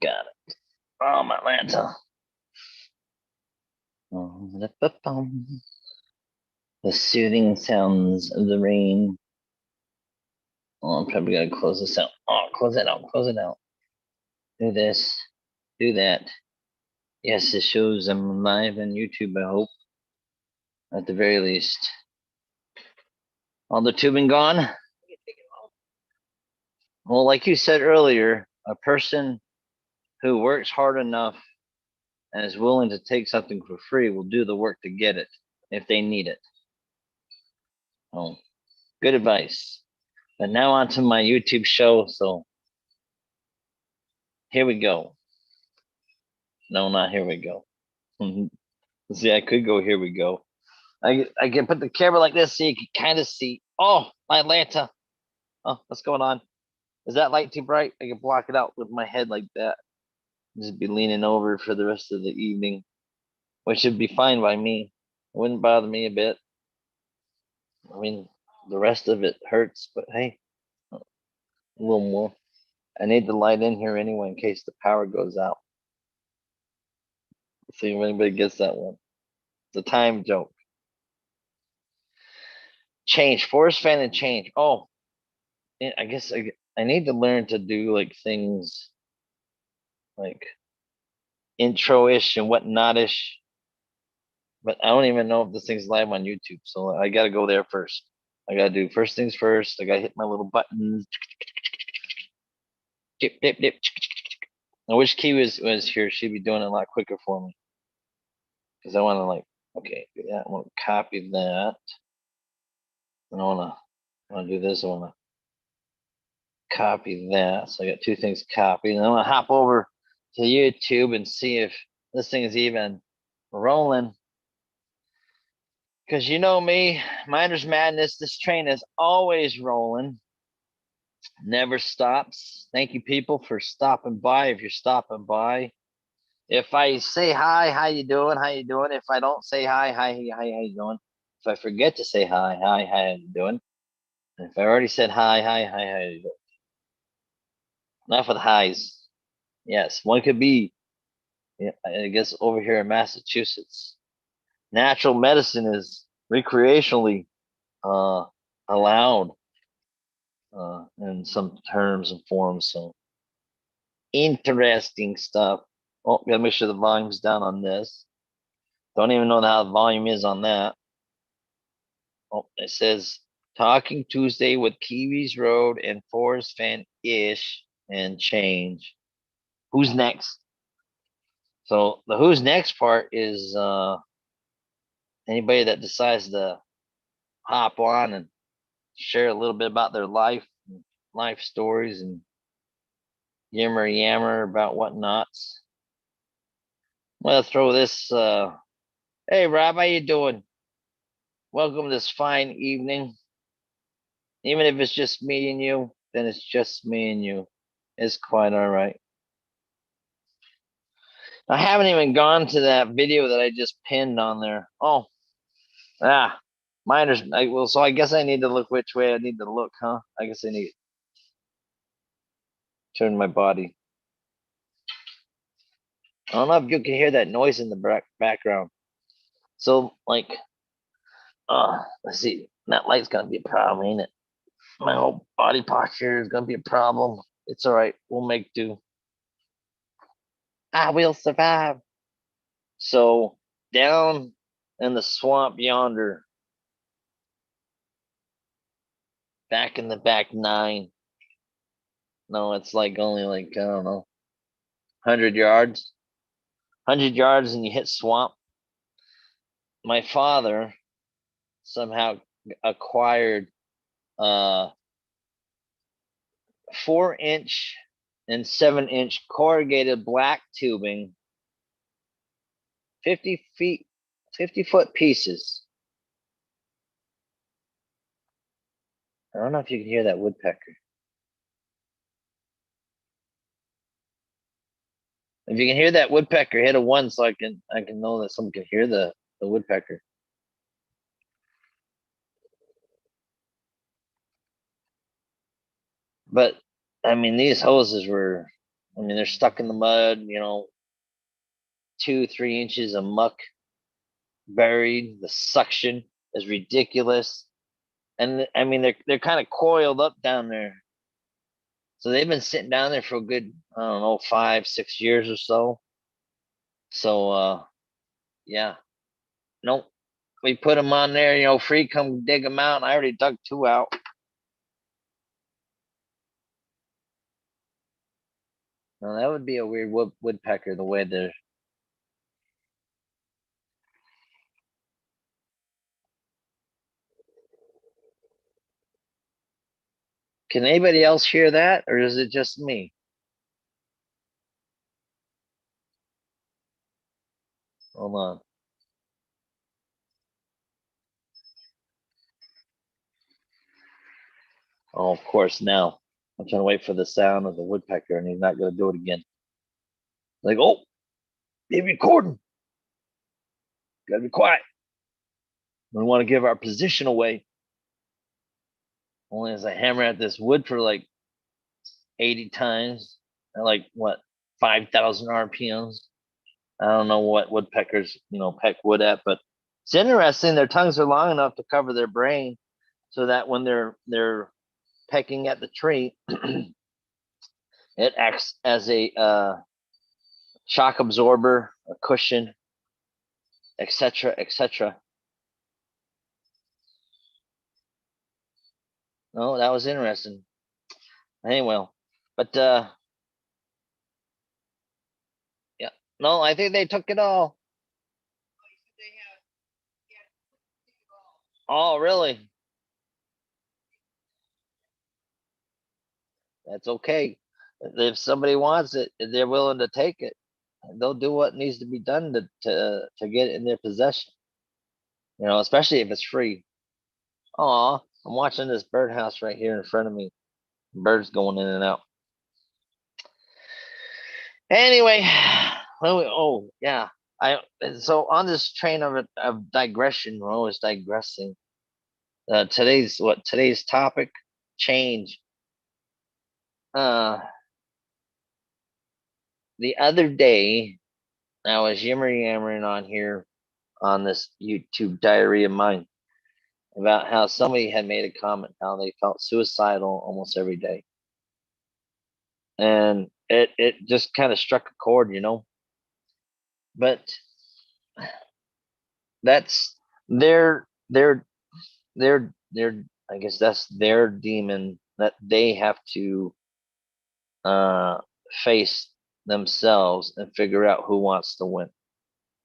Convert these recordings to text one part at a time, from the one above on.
Got it. Oh, my Atlanta. The soothing sounds of the rain. Oh, I'm probably gonna close this out. Oh, close it out. Close it out. Do this. Do that. Yes, it shows I'm live on YouTube, I hope. At the very least. All the tubing gone? Well, like you said earlier, a person who works hard enough and is willing to take something for free will do the work to get it if they need it. Oh, good advice. But now on to my YouTube show. So here we go. No, not here we go. See, I could go here we go. I can put the camera like this so you can kind of see. Oh, my Atlanta. Oh, what's going on? Is that light too bright? I can block it out with my head like that. Just be leaning over for the rest of the evening, which would be fine by me. It wouldn't bother me a bit. I mean, the rest of it hurts, but hey, a little more. I need the light in here anyway in case the power goes out. Let's see if anybody gets that one. It's a time joke. Change. Forrest, Fenn, and change. Oh, I guess I need to learn to do like things like intro-ish and whatnot-ish. But I don't even know if this thing's live on YouTube, so I gotta go there first. I gotta do first things first. I gotta hit my little buttons. Dip, dip, dip. I wish Kiwis was here. She'd be doing it a lot quicker for me. Because I want to like, okay, do that. I want to copy that. And I want to do this. I want to copy that. So I got two things copied. And I want to hop over to YouTube and see if this thing is even rolling. Because you know me, Minder's Madness, this train is always rolling. Never stops. Thank you, people, for stopping by. If you're stopping by, if I say hi, how you doing? How you doing? If I don't say hi, hi, how you doing? If I forget to say hi, hi, how you doing? And if I already said hi, hi, how you doing? Enough with highs. Yes, one could be. Yeah, I guess over here in Massachusetts, natural medicine is recreationally uh, allowed in some terms and forms. So interesting stuff. Oh, gotta make sure the volume's down on this. Don't even know how the volume is on that. Oh, it says Talking Tuesday with Kiwis Road and Forrest Fan ish and change. Who's next? So the who's next part is anybody that decides to hop on and share a little bit about their life stories and yammer about whatnots. I'm gonna throw this hey Rob, how you doing? Welcome this fine evening. Even if it's just me and you, then it's just me and you. It's quite all right. I haven't even gone to that video that I just pinned on there. Oh, miners. Well, so I guess I need to look which way I need to look, huh? I guess I need to turn my body. I don't know if you can hear that noise in the background. So, like, let's see. That light's gonna be a problem, ain't it? My whole body posture is gonna be a problem. It's all right. We'll make do. I will survive. So down in the swamp yonder, back in the back nine. No, it's like only like I don't know, 100 yards. 100 yards and you hit swamp. My father somehow acquired 4-inch and 7-inch corrugated black tubing, 50 feet, 50-foot pieces. I don't know if you can hear that woodpecker. If you can hear that woodpecker, hit a 1 so I can know that someone can hear the woodpecker. But I mean, these hoses were I mean, they're stuck in the mud, 2, 3 inches of muck buried. The suction is ridiculous. And I mean, they're kind of coiled up down there. So they've been sitting down there for a good, I don't know, 5, 6 years or so. So yeah. Nope. We put them on there, free, come dig them out. And I already dug 2 out. Now that would be a weird woodpecker, the way they're. Can anybody else hear that, or is it just me? Hold on. Oh, of course, now I'm trying to wait for the sound of the woodpecker, and he's not going to do it again. Like, oh, they're recording. Got to be quiet. We want to give our position away. Only as I hammer at this wood for like 80 times, at like what, 5,000 RPMs. I don't know what woodpeckers, peck wood at, but it's interesting. Their tongues are long enough to cover their brain, so that when they're pecking at the tree, it acts as a shock absorber, a cushion, etc., etc. Oh, that was interesting. Anyway, but yeah, no, I think they took it all. Oh, really? That's okay. If somebody wants it, if they're willing to take it, they'll do what needs to be done to get it in their possession. Especially if it's free. Aw, I'm watching this birdhouse right here in front of me. Birds going in and out. Anyway, oh yeah, I so on this train of digression, we're always digressing. Today's topic, change. Uh, the other day I was yammering on here on this YouTube diary of mine about how somebody had made a comment how they felt suicidal almost every day, and it just kind of struck a chord. But that's their their I guess that's their demon that they have to uh face themselves and figure out who wants to win.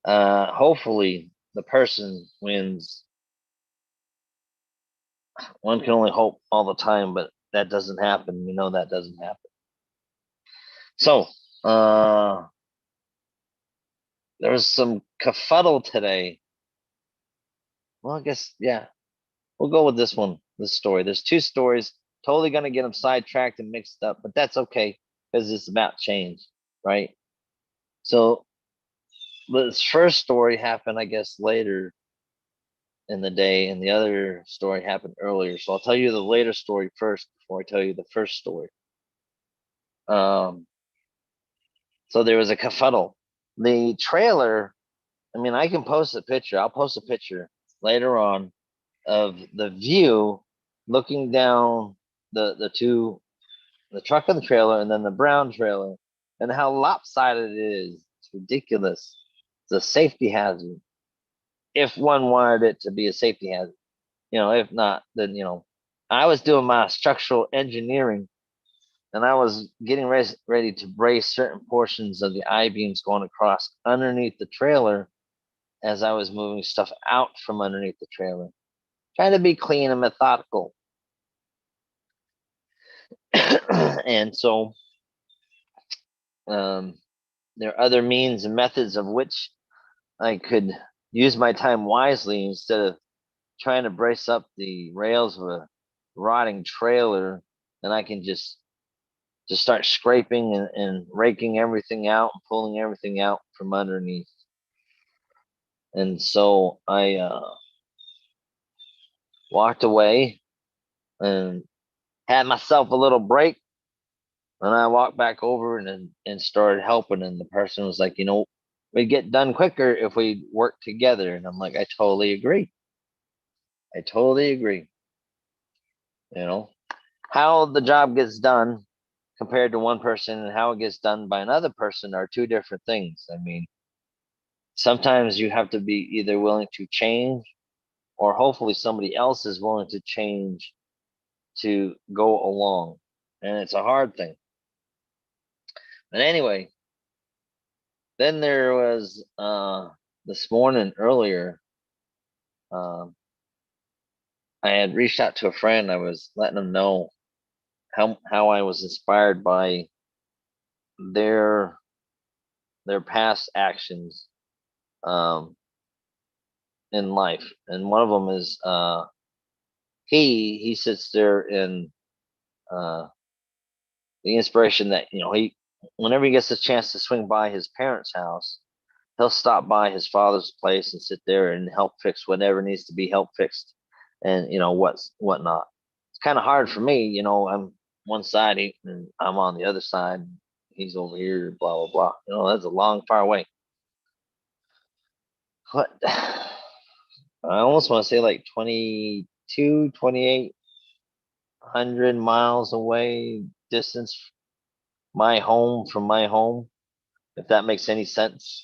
Hopefully the person wins. One can only hope all the time, but that doesn't happen. We know that doesn't happen. So there was some kerfuddle today. Well, I guess, yeah, we'll go with this one, this story. There's 2 stories. Totally gonna get them sidetracked and mixed up, but that's okay because it's about change, right? So this first story happened, I guess, later in the day, and the other story happened earlier. So I'll tell you the later story first before I tell you the first story. Um, so there was a kerfuddle. The trailer. I mean, I can post a picture. I'll post a picture later on of the view looking down the truck and the trailer, and then the brown trailer, and how lopsided it is. It's ridiculous. It's a safety hazard. If one wanted it to be a safety hazard, if not, then I was doing my structural engineering, and I was getting ready to brace certain portions of the I beams going across underneath the trailer as I was moving stuff out from underneath the trailer, trying to be clean and methodical. And so um, there are other means and methods of which I could use my time wisely instead of trying to brace up the rails of a rotting trailer. And I can just start scraping and raking everything out and pulling everything out from underneath. And so I walked away and had myself a little break. And I walked back over and started helping, and the person was like, we'd get done quicker if we worked together. And I'm like, I totally agree. I totally agree. You know, how the job gets done compared to one person and how it gets done by another person are two different things. I mean, sometimes you have to be either willing to change, or hopefully somebody else is willing to change to go along. And it's a hard thing. But anyway, then there was this morning earlier, um, I had reached out to a friend. I was letting them know how I was inspired by their their past actions um, in life, and one of them is he sits there in uh, the inspiration that he whenever he gets a chance to swing by his parents' house, he'll stop by his father's place and sit there and help fix whatever needs to be help fixed, and whatnot. It's kind of hard for me, I'm one side and I'm on the other side. He's over here, blah blah blah. That's a long far away. What I almost want to say like 22, 2,800 miles away distance my home from my home. If that makes any sense.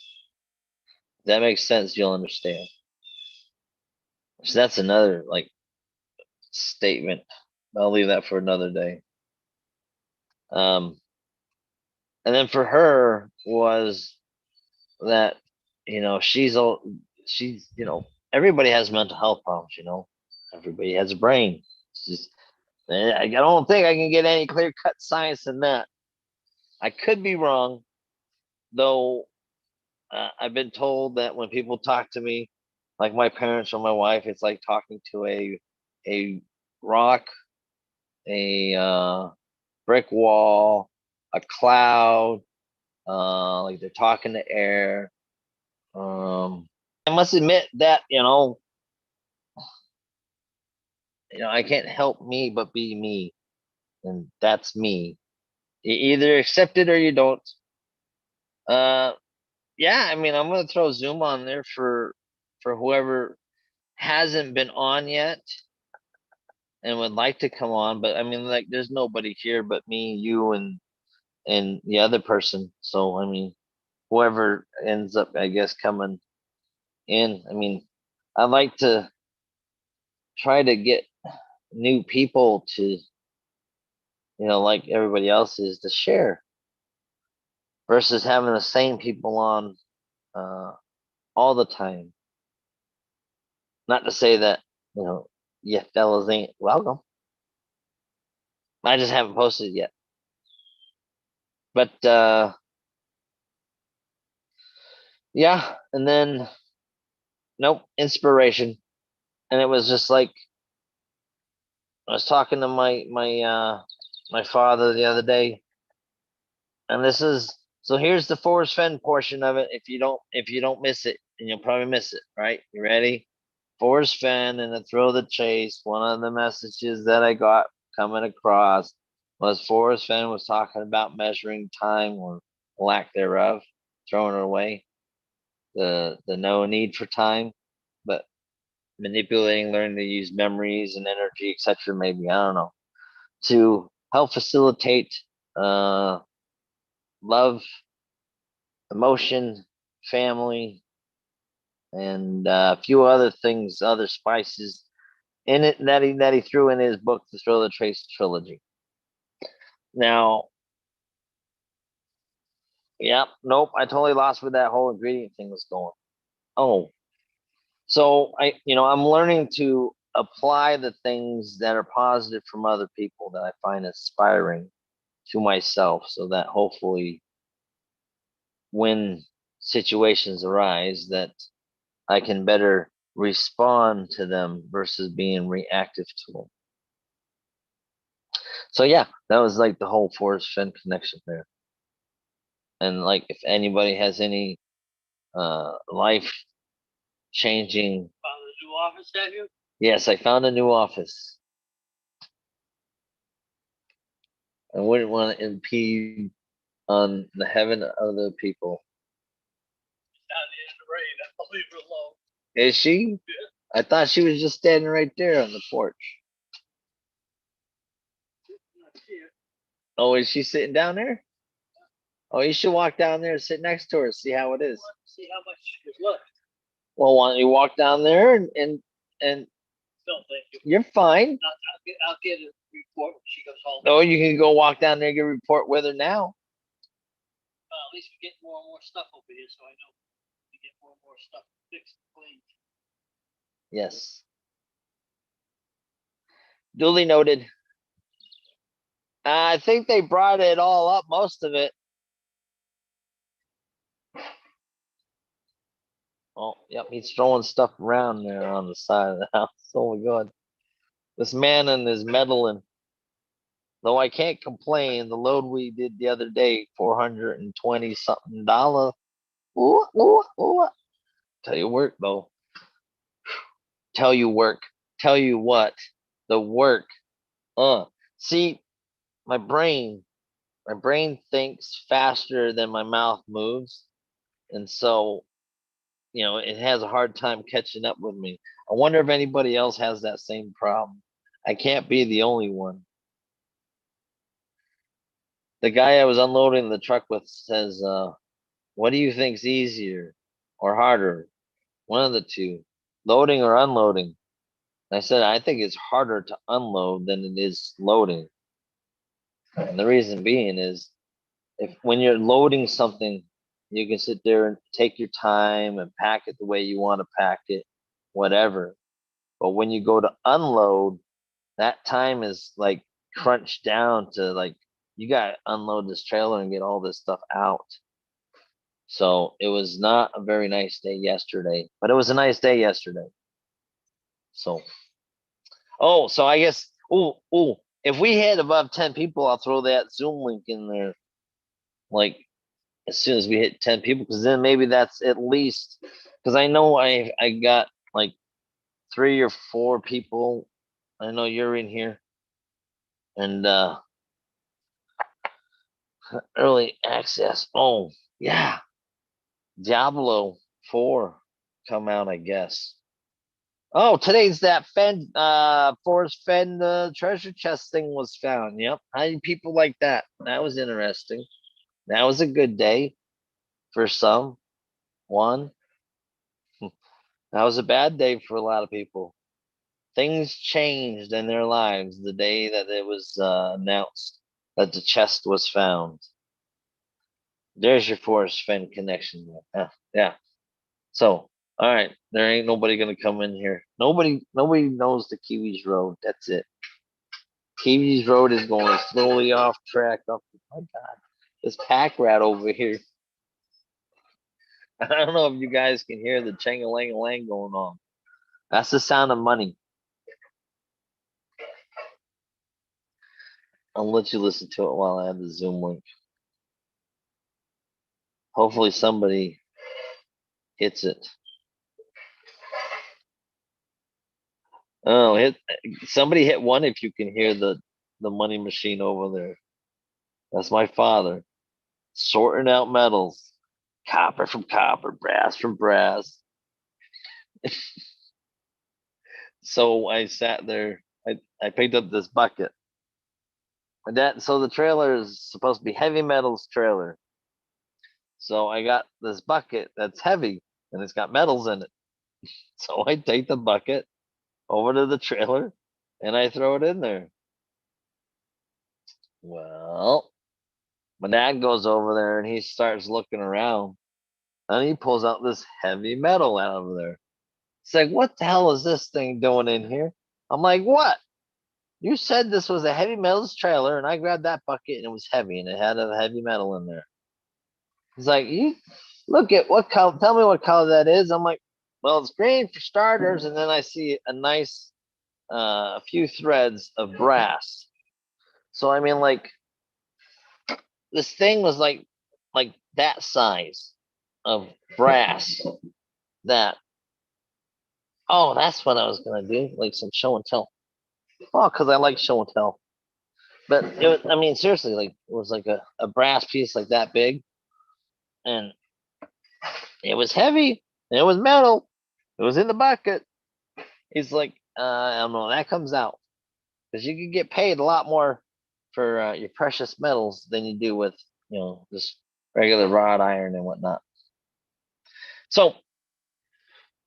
If that makes sense, you'll understand. So that's another like statement. I'll leave that for another day. Um, and then for her was that everybody has mental health problems. Everybody has a brain. It's just I don't think I can get any clear cut science than that. I could be wrong, though. I've been told that when people talk to me, like my parents or my wife, it's like talking to a rock, a brick wall, a cloud, like they're talking to air. I must admit that I can't help me but be me, and that's me. You either accept it or you don't. Uh, yeah, I mean, I'm gonna throw Zoom on there for whoever hasn't been on yet and would like to come on, but I mean, like, there's nobody here but me, you, and the other person. So I mean, whoever ends up, I guess, coming in. I mean, I like to try to get new people to, like everybody else is, to share versus having the same people on uh, all the time. Not to say that, you fellas ain't welcome. I just haven't posted yet. But yeah, and then nope, inspiration. And it was just like I was talking to my father the other day, and this is so here's the Forrest Fenn portion of it. If you don't miss it, and you'll probably miss it, right? You ready? Forrest Fenn and the Thrill of the Chase. One of the messages that I got coming across was Forrest Fenn was talking about measuring time or lack thereof, throwing it away, the no need for time, but manipulating, learning to use memories and energy, etc. Maybe, I don't know, to help facilitate uh, love, emotion, family, and a few other things, other spices in it that he threw in his book, The Thrill of the Trace trilogy. Now, yeah, nope, I totally lost where that whole ingredient thing was going. Oh, so I'm learning to apply the things that are positive from other people that I find inspiring to myself, so that hopefully when situations arise, that I can better respond to them versus being reactive to them. So yeah, that was like the whole Forrest Fenn connection there. And like, if anybody has any life changing, found a new office, have you? Yes, I found a new office. I wouldn't want to impede on the heaven of the people. Down in the rain, I'll leave her alone. Is she? Yeah. I thought she was just standing right there on the porch. Oh, is she sitting down there? Oh, you should walk down there and sit next to her, see how it is. See how much is left. Well, why don't you walk down there and No, thank you. you're fine. I'll get a report when she goes home. Oh, you can go walk down there and get a report with her now. At least we get more and more stuff over here, so I know we get more and more stuff fixed and cleaned. Yes. Duly noted. I think they brought it all up, most of it. Oh, yep, he's throwing stuff around there on the side of the house. Oh my god. This man and his meddling. Though I can't complain, the load we did the other day, $420 something. Ooh, ooh, ooh. Tell you work though. Tell you work. Tell you what. The work. See, my brain thinks faster than my mouth moves. And so, it has a hard time catching up with me. I wonder if anybody else has that same problem. I can't be the only one. The guy I was unloading the truck with says, what do you think's easier or harder? One of the two, loading or unloading. I said, I think it's harder to unload than it is loading. And the reason being is if when you're loading something, you can sit there and take your time and pack it the way you want to pack it, whatever. But when you go to unload, that time is like crunched down to like you got to unload this trailer and get all this stuff out. So it was not a very nice day yesterday, but it was a nice day yesterday. So, so I guess, if we hit above 10 people, I'll throw that Zoom link in there. Like as soon as we hit 10 people, because then maybe that's at least, because I know I got like 3 or 4 people. I know you're in here. And early access. Oh, yeah. Diablo 4 come out, I guess. Oh, today's that Fenn, Forrest Fenn, treasure chest thing was found. Yep. How do people like that? That was interesting. That was a good day for some. One. That was a bad day for a lot of people. Things changed in their lives the day that it was announced that the chest was found. There's your Forrest Fenn connection. Yeah. So, all right, there ain't nobody gonna come in here. Nobody knows the Kiwis Road. That's it. Kiwis Road is going slowly off track. Oh my God, this pack rat over here. I don't know if you guys can hear the chang-a-lang-a-lang going on. That's the sound of money. I'll let you listen to it while I have the Zoom link. Hopefully somebody hits it. Oh, somebody hit one if you can hear the money machine over there. That's my father sorting out metals, copper from copper, brass from brass. So I sat there. I picked up this bucket. So the trailer is supposed to be heavy metals trailer. So I got this bucket that's heavy and it's got metals in it. So I take the bucket over to the trailer and I throw it in there. Well, my dad goes over there and he starts looking around and he pulls out this heavy metal out of there. It's like, what the hell is this thing doing in here? I'm like, what? You said this was a heavy metals trailer, and I grabbed that bucket and it was heavy and it had a heavy metal in there. He's like, you look at what color, tell me what color that is. I'm like, well, it's green for starters, and then I see a nice a few threads of brass. So I mean, like this thing was like that size of brass. That that's what I was gonna do, like some show and tell. Oh, because I like show and tell. But it was, I mean, seriously, like it was like a brass piece like that big, and it was heavy. And it was metal. It was in the bucket. He's like, I don't know. That comes out because you can get paid a lot more for your precious metals than you do with just regular wrought iron and whatnot. So,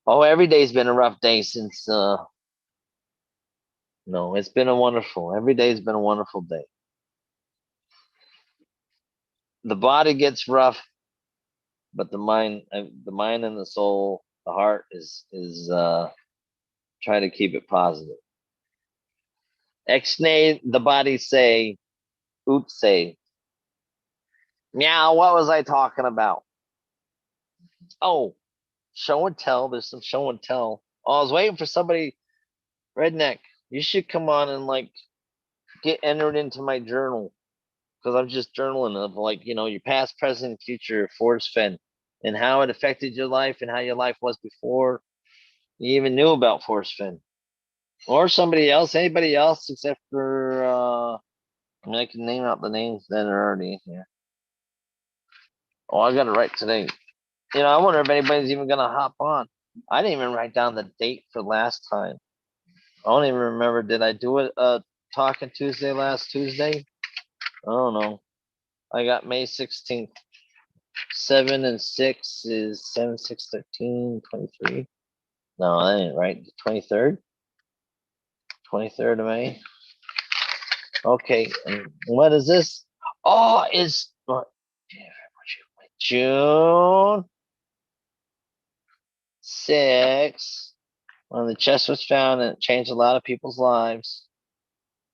every day's been a rough day since. No, it's been a wonderful. Every day's been a wonderful day. The body gets rough, but the mind and the soul, the heart is try to keep it positive. Exnay the body say, oops say, meow. What was I talking about? Oh, show and tell. There's some show and tell. Oh, I was waiting for somebody. Redneck, you should come on and like get entered into my journal because I'm just journaling of like your past, present, future, Forrest Fenn, and how it affected your life and how your life was before you even knew about Forrest Fenn or somebody else, anybody else except for I mean I can name out the names that are already in here. Oh, I got it right today. I wonder if anybody's even gonna hop on. I didn't even write down the date for last time. I don't even remember. Did I do it talking Tuesday last Tuesday? I don't know. I got May 16th. 7 and 6 is 7, 6, 13, 23. No, I didn't right. 23rd? 23rd of May. Okay. And what is this? Oh, it's June 6th. When the chest was found and it changed a lot of people's lives.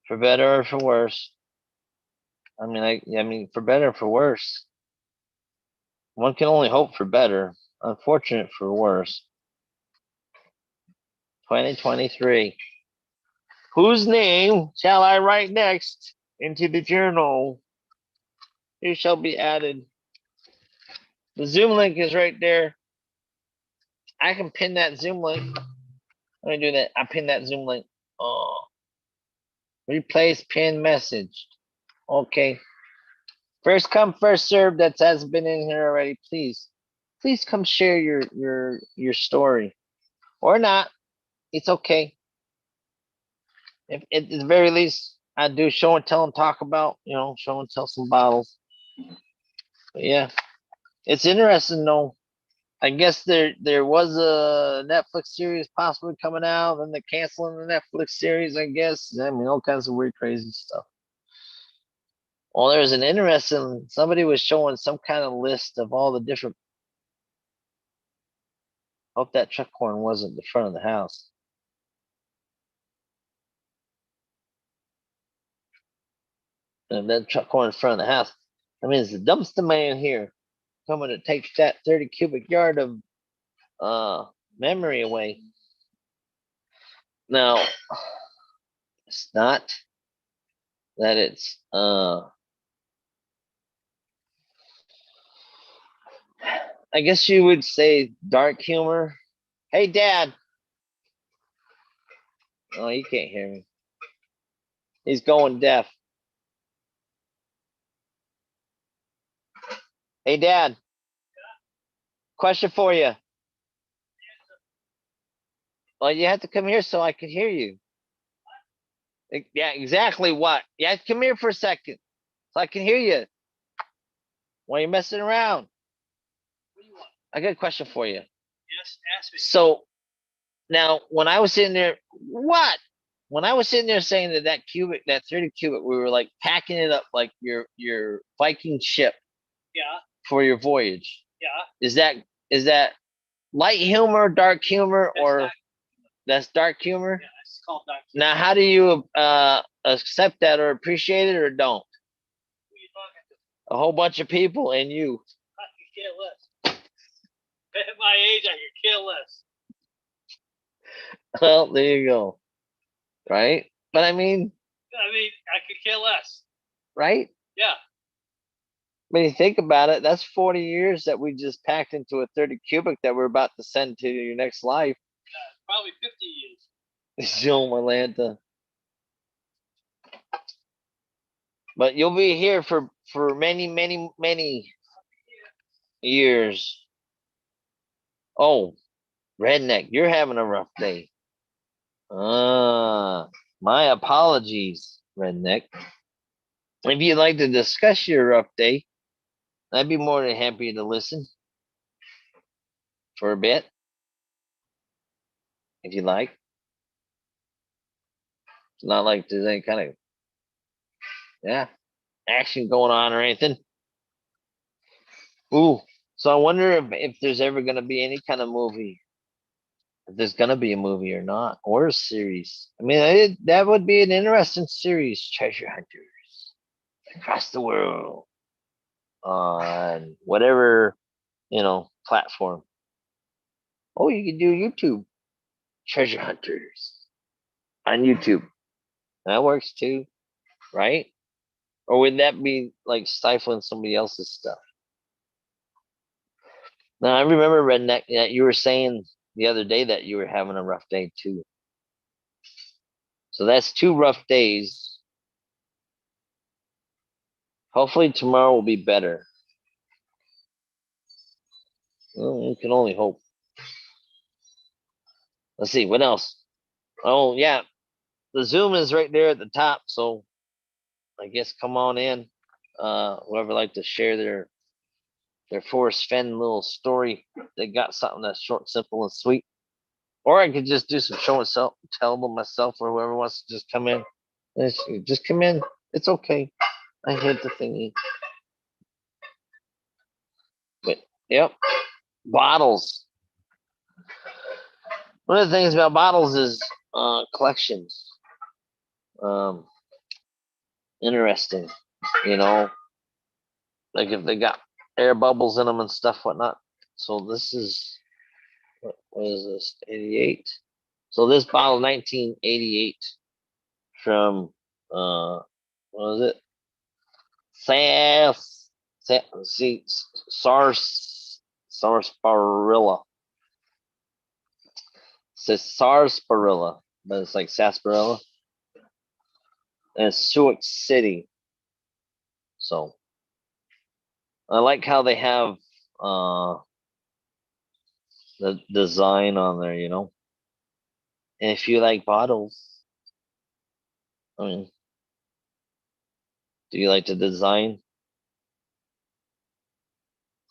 For better or for worse. I mean, for better or for worse. One can only hope for better. Unfortunate for worse. 2023. Whose name shall I write next into the journal? Who shall be added? The Zoom link is right there. I can pin that Zoom link. Let me do that. I pin that Zoom link. Oh, replace pin message. Okay. First come, first serve. That hasn't been in here already. Please come share your story, or not. It's okay. If at the very least, I do show and tell and talk about show and tell some bottles. But yeah, it's interesting though. I guess there was a Netflix series possibly coming out, and they're canceling the Netflix series. I guess I mean all kinds of weird, crazy stuff. Well, there's an interesting. Somebody was showing some kind of list of all the different. Hope that truck horn wasn't the front of the house. And that truck horn in front of the house. I mean, it's the dumpster man here coming to take that 30 cubic yard of memory away. Now, it's not that it's I guess you would say dark humor. Hey, Dad. Oh, he can't hear me. He's going deaf. Hey, Dad. Question for you. Well, you have to come here so I can hear you. Yeah, exactly what? You have to come here for a second so I can hear you. Why are you messing around? What do you want? I got a question for you. Yes, ask me. So now, when I was sitting there, what? When I was sitting there saying that cubic, that 30 cubic, we were like packing it up like your Viking ship Yeah, for your voyage. yeah. Is that light humor, dark humor, or that's dark humor? Yeah, it's called dark humor. Now, how do you accept that or appreciate it or don't? Who are you talking to? A whole bunch of people and you. I could care less. At my age, I could care less. Well, there you go. Right? But I mean, I could care less. right? Yeah. When you think about it, that's 40 years that we just packed into a 30 cubic that we're about to send to your next life. Probably 50 years. Zoom Atlanta. But you'll be here for many years. Oh, redneck, you're having a rough day. My apologies, redneck. If you'd like to discuss your rough day, I'd be more than happy to listen for a bit, if you like. It's not like there's any kind of action going on or anything. Ooh, so I wonder if there's ever gonna be any kind of movie. If there's gonna be a movie or not, or a series. I mean, that would be an interesting series. Treasure hunters across the world on whatever platform. Oh, you can do YouTube treasure hunters on YouTube. That works too, right? Or would that be like stifling somebody else's stuff? Now I remember redneck that you were saying the other day that you were having a rough day too. So that's 2 rough days. Hopefully tomorrow will be better. Well, we can only hope. Let's see what else. Oh yeah, the Zoom is right there at the top. So I guess come on in. Whoever like to share their Forrest Fenn little story. They got something that's short, simple, and sweet. Or I could just do some show and tell them myself, or whoever wants to just come in. Just come in. It's okay. I hit the thingy. But yep, bottles. One of the things about bottles is collections. Um, Interesting, you know, like if they got air bubbles in them and stuff, whatnot. So this is what is this? 88. So this bottle, 1988, from what is it? Sars, see, sarsaparilla. It says sarsaparilla, but it's like sarsaparilla. And it's Sioux City. So I like how they have the design on there, And if you like bottles, I mean, do you like the design?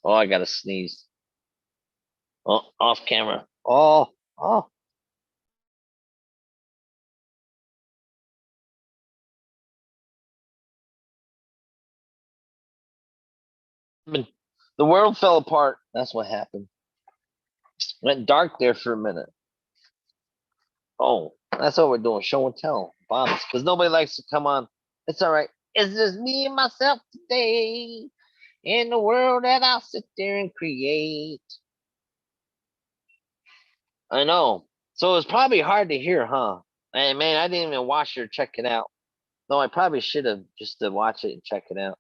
Oh, I gotta sneeze. Oh, off camera. Oh. The world fell apart. That's what happened. Went dark there for a minute. Oh, that's what we're doing. Show and tell. Bottles. Because nobody likes to come on. It's all right. It's just me and myself today in the world that I'll sit there and create. I know. So it's probably hard to hear, huh? And man, I didn't even watch it or check it out. No, I probably should have just to watch it and check it out.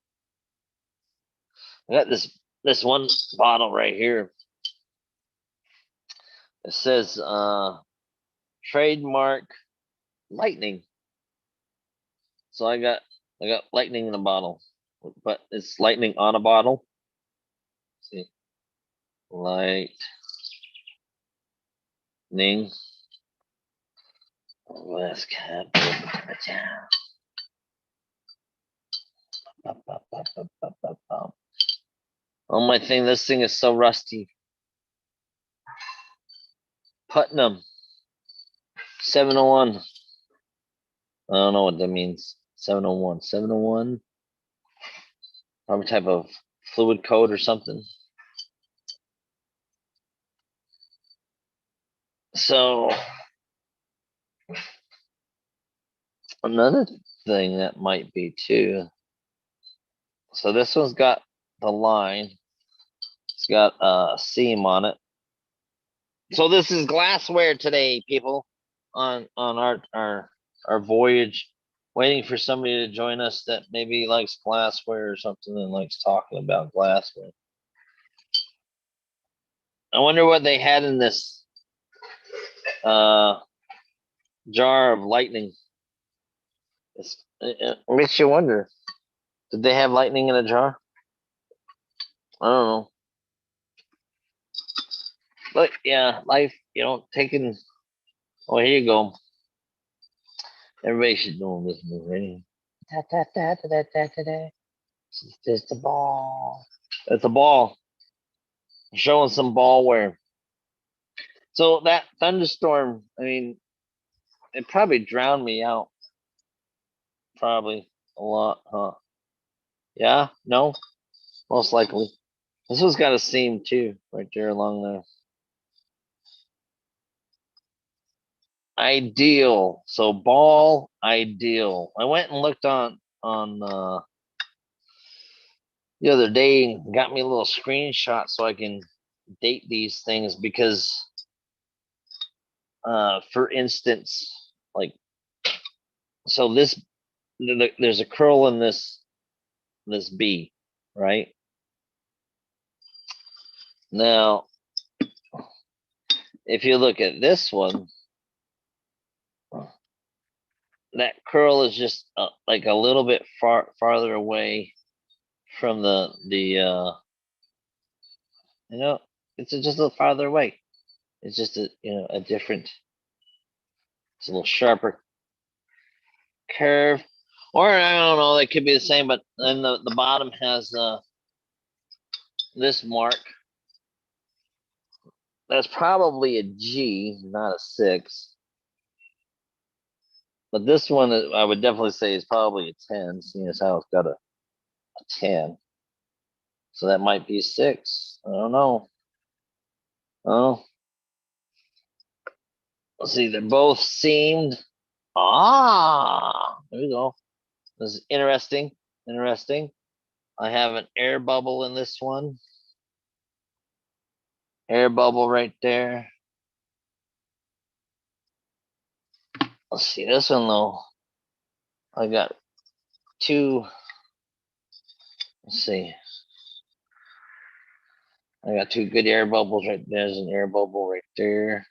I got this one bottle right here. It says trademark lightning. So I got lightning in a bottle, but it's lightning on a bottle. Let's see, lightning. Glass cap. Oh my thing! This thing is so rusty. Putnam 701. I don't know what that means. 701. 701. Probably type of fluid code or something. So another thing that might be too. So this one's got the line. It's got a seam on it. So this is glassware today, people, on our voyage, waiting for somebody to join us that maybe likes glassware or something and likes talking about glassware. I wonder what they had in this jar of lightning. It makes you wonder. Did they have lightning in a jar? I don't know. But yeah, life, taking. Oh, here you go. Everybody should know this move. Ready? Da, da, da, da, da, da, da, da. It's just a ball. It's a ball. Showing some ball wear. So that thunderstorm, I mean, it probably drowned me out. Probably a lot, huh? Yeah? No? Most likely. This one's got a seam too, right there along there. Ideal. So ball ideal. I went and looked on the other day and got me a little screenshot so I can date these things because for instance, like so this there's a curl in this B, right? Now, if you look at this one, that curl is just like a little bit farther away from the you know it's just a little farther away. It's just a different, it's a little sharper curve, or I don't know, they could be the same, but then the bottom has this mark. That's probably a G, not a 6. But this one, I would definitely say is probably a 10, seeing as how it's got a 10. So that might be 6. I don't know. Oh, let's see. They're both seamed. Ah, there we go. This is interesting. Interesting. I have an air bubble in this one. Air bubble right there. Let's see this one though. I got two. Let's see. I got two good air bubbles right there. There's an air bubble right there.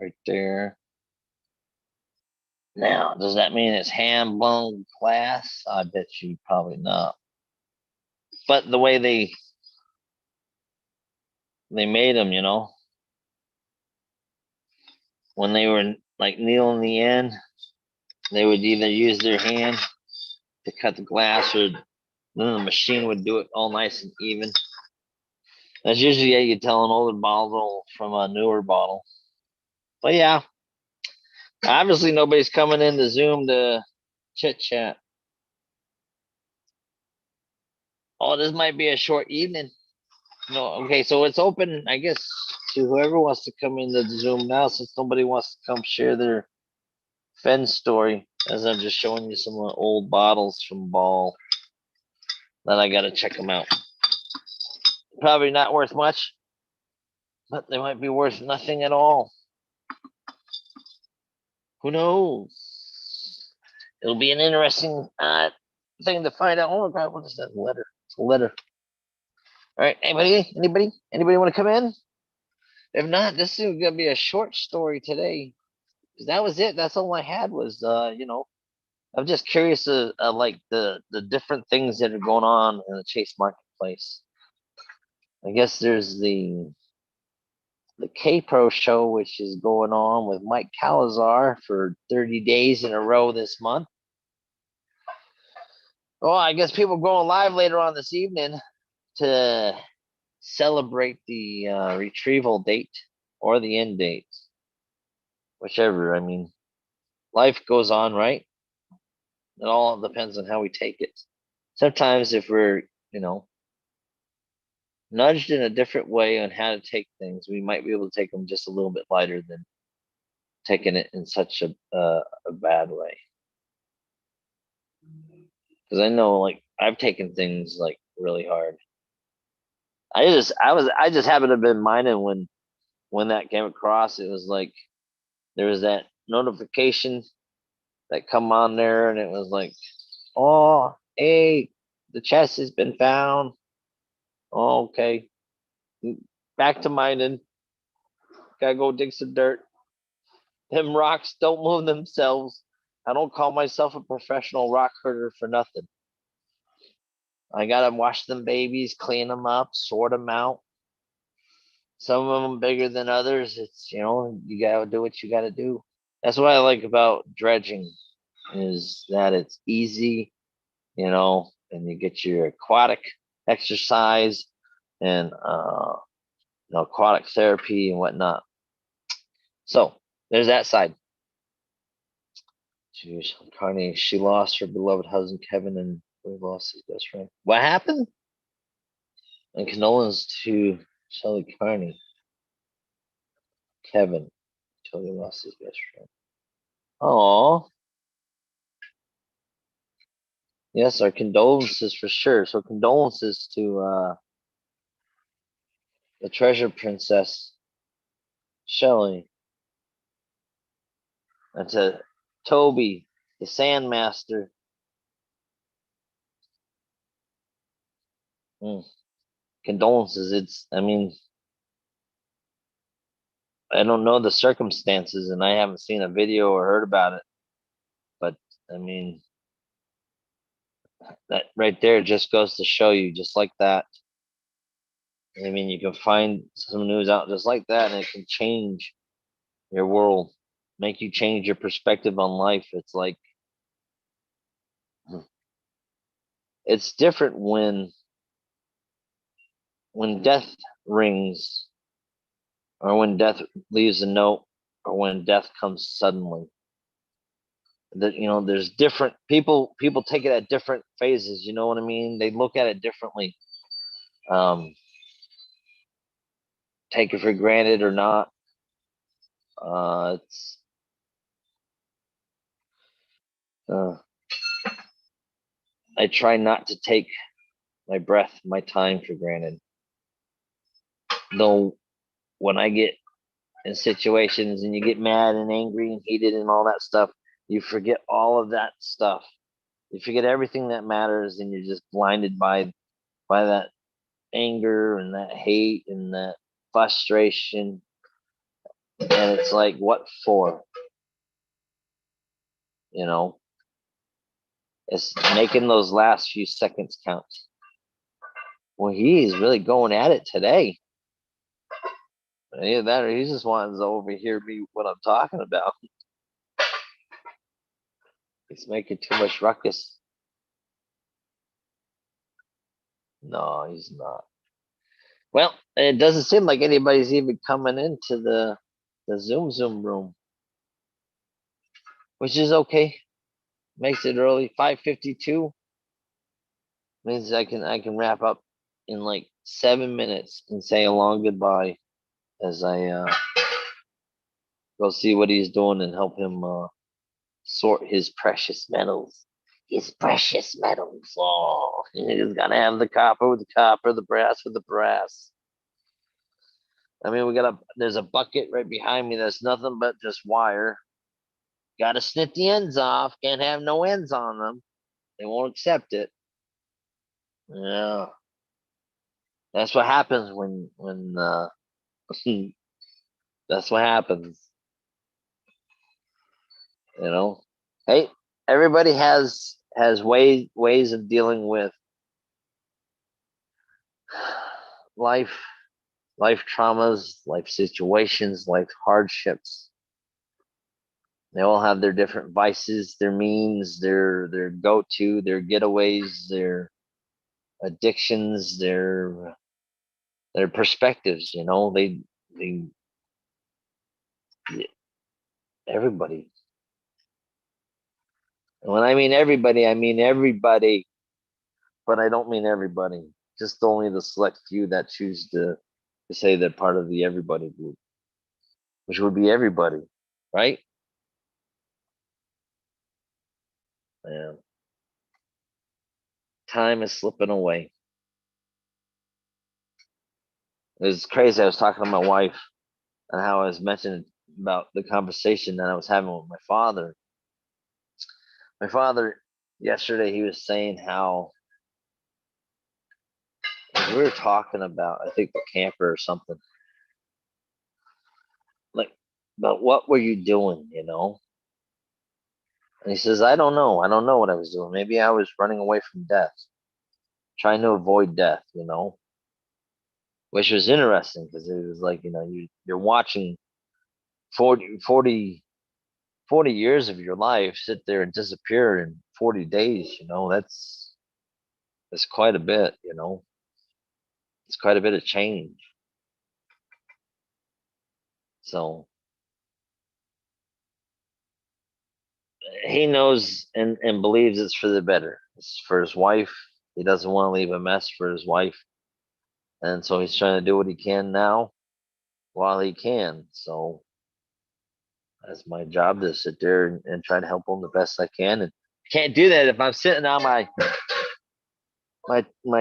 Right there. Now, does that mean it's hand blown glass? I bet you probably not. But the way they made them, when they were like needling the end, they would either use their hand to cut the glass, or then the machine would do it all nice and even. That's usually how you tell an older bottle from a newer bottle. But yeah, obviously nobody's coming into Zoom to chit chat. Oh, this might be a short evening. No, okay, so it's open, I guess, to whoever wants to come into the Zoom now, since nobody wants to come share their Fenn story, as I'm just showing you some old bottles from Ball. Then I gotta check them out. Probably not worth much, but they might be worth nothing at all. Who knows? It'll be an interesting thing to find out. Oh God, what is that letter? It's a letter. All right, anybody want to come in? If not, this is gonna be a short story today. That was it. That's all I had was I'm just curious like the different things that are going on in the Chase marketplace. I guess there's the K Pro show, which is going on with Mike Calazar for 30 days in a row this month. Well, I guess people going live later on this evening to celebrate the retrieval date or the end date, whichever. I mean, life goes on, right? It all depends on how we take it. Sometimes if we're, you know, nudged in a different way on how to take things, we might be able to take them just a little bit lighter than taking it in such a bad way. Because I know, like, I've taken things like really hard. I just happened to have been minding when that came across. It was like there was that notification that come on there, and it was like, oh, hey, the chest has been found. Oh, okay, back to mining. Gotta go dig some dirt. Them rocks don't move themselves. I don't call myself a professional rock herder for nothing. I gotta wash them babies, clean them up, sort them out. Some of them bigger than others. It's, you gotta do what you gotta do. That's what I like about dredging, is that it's easy, and you get your aquatic exercise and aquatic therapy and whatnot. So there's that side. Carney, she lost her beloved husband Kevin, and we lost his best friend. What happened? And condolences to Shelly Carney. Kevin totally lost his best friend. Oh, yes, our condolences for sure. So condolences to the treasure princess Shelly, and to Toby, the Sandmaster. Mm. Condolences. I mean, I don't know the circumstances, and I haven't seen a video or heard about it. But I mean, that right there just goes to show you, just like that. I mean, you can find some news out just like that, and it can change your world, make you change your perspective on life. It's like, it's different when death rings, or when death leaves a note, or when death comes suddenly. That, there's different people take it at different phases. You know what I mean? They look at it differently. Um, take it for granted or not. It's uh, I try not to take my breath, my time for granted. Though when I get in situations and you get mad and angry and heated and all that stuff, you forget all of that stuff. You forget everything that matters, and you're just blinded by that anger and that hate and that frustration. And it's like, what for? You know, it's making those last few seconds count. Well, he's really going at it today. Either that, or he's just wanting to overhear me what I'm talking about. He's making too much ruckus. No, he's not. Well, it doesn't seem like anybody's even coming into the Zoom room, which is okay. Makes it early. 5:52 means I can wrap up in like 7 minutes and say a long goodbye as I go see what he's doing and help him sort his precious metals. His precious metals. Oh, he's gotta have the copper with the copper, the brass with the brass. I mean, there's a bucket right behind me that's nothing but just wire. Gotta snip the ends off. Can't have no ends on them. They won't accept it. Yeah. That's what happens when that's what happens. You know. Hey, everybody has ways of dealing with life, life traumas, life situations, life hardships. They all have their different vices, their means, their go to, their getaways, their addictions, their perspectives. They everybody. And when I mean everybody, I mean everybody, but I don't mean everybody. Just only the select few that choose to say they're part of the everybody group, which would be everybody, right? Yeah. Time is slipping away. It's crazy. I was talking to my wife and how I was mentioning about the conversation that I was having with my father. My father yesterday, he was saying how we were talking about, I think, the camper or something, like, but what were you doing? And he says, I don't know what I was doing. Maybe I was running away from death. trying to avoid death, you know, which was interesting because it was like, you know, you're watching 40 years of your life sit there and disappear in 40 days, you know, that's quite a bit, you know, it's quite a bit of change. So he knows and believes it's for the better. It's for his wife. He doesn't want to leave a mess for his wife. And so he's trying to do what he can now while he can. So that's my job to sit there and try to help him the best I can. And can't do that if I'm sitting on my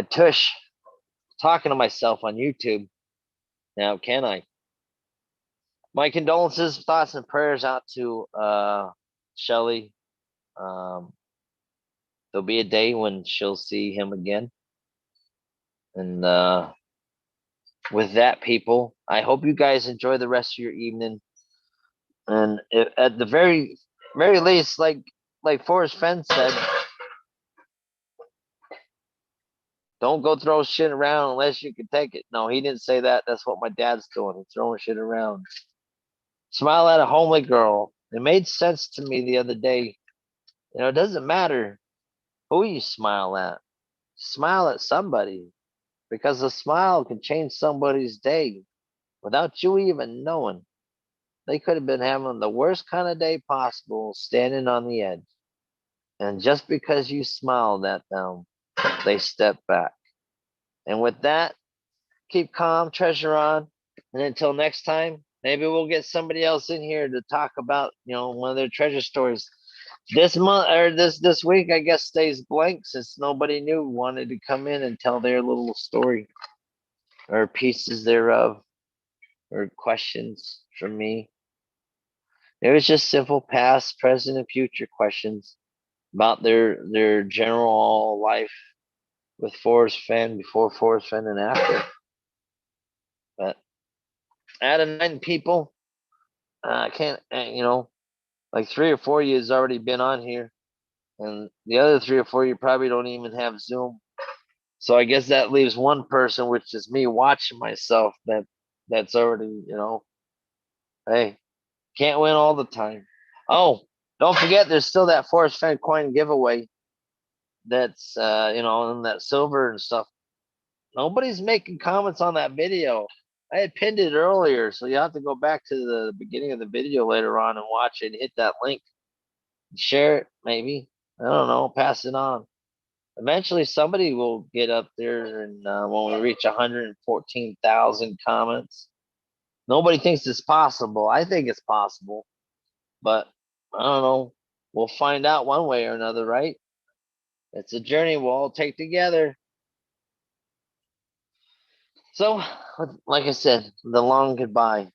tush talking to myself on YouTube. Now, can I? My condolences, thoughts, and prayers out to Shelly. Um, there'll be a day when she'll see him again. And with that, people, I hope you guys enjoy the rest of your evening. And at the very least, like Forrest Fenn said, don't go throw shit around unless you can take it. No, he didn't say that. That's what my dad's doing. He's throwing shit around. Smile at a homely girl. It made sense to me the other day. You know, it doesn't matter who you smile at. Smile at somebody because a smile can change somebody's day without you even knowing. They could have been having the worst kind of day possible, standing on the edge. And just because you smiled at them, they step back. And with that, keep calm, treasure on. And until next time, maybe we'll get somebody else in here to talk about, you know, one of their treasure stories. This month or this week, I guess stays blank since nobody new wanted to come in and tell their little story or pieces thereof or questions from me. It was just simple past, present, and future questions about their general life with Forrest Fenn, before Forrest Fenn, and after. But out of 9 people, I can't, you know, like 3 or 4 of you has already been on here, and the other 3 or 4 you probably don't even have Zoom. So I guess that leaves one person, which is me watching myself. That's already, you know, hey, can't win all the time. Oh, don't forget, there's still that Forrest Fenn coin giveaway. That's you know, and that silver and stuff. Nobody's making comments on that video. I had pinned it earlier, so you have to go back to the beginning of the video later on and watch it. Hit that link, share it, maybe. I don't know, pass it on. Eventually, somebody will get up there, and when we reach 114,000 comments, nobody thinks it's possible. I think it's possible, but I don't know. We'll find out one way or another, right? It's a journey we'll all take together. So, like I said, the long goodbye.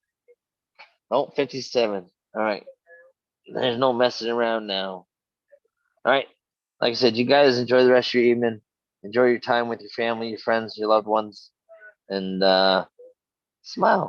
Oh, 57. All right. There's no messing around now. All right. Like I said, you guys enjoy the rest of your evening. Enjoy your time with your family, your friends, your loved ones, and smile.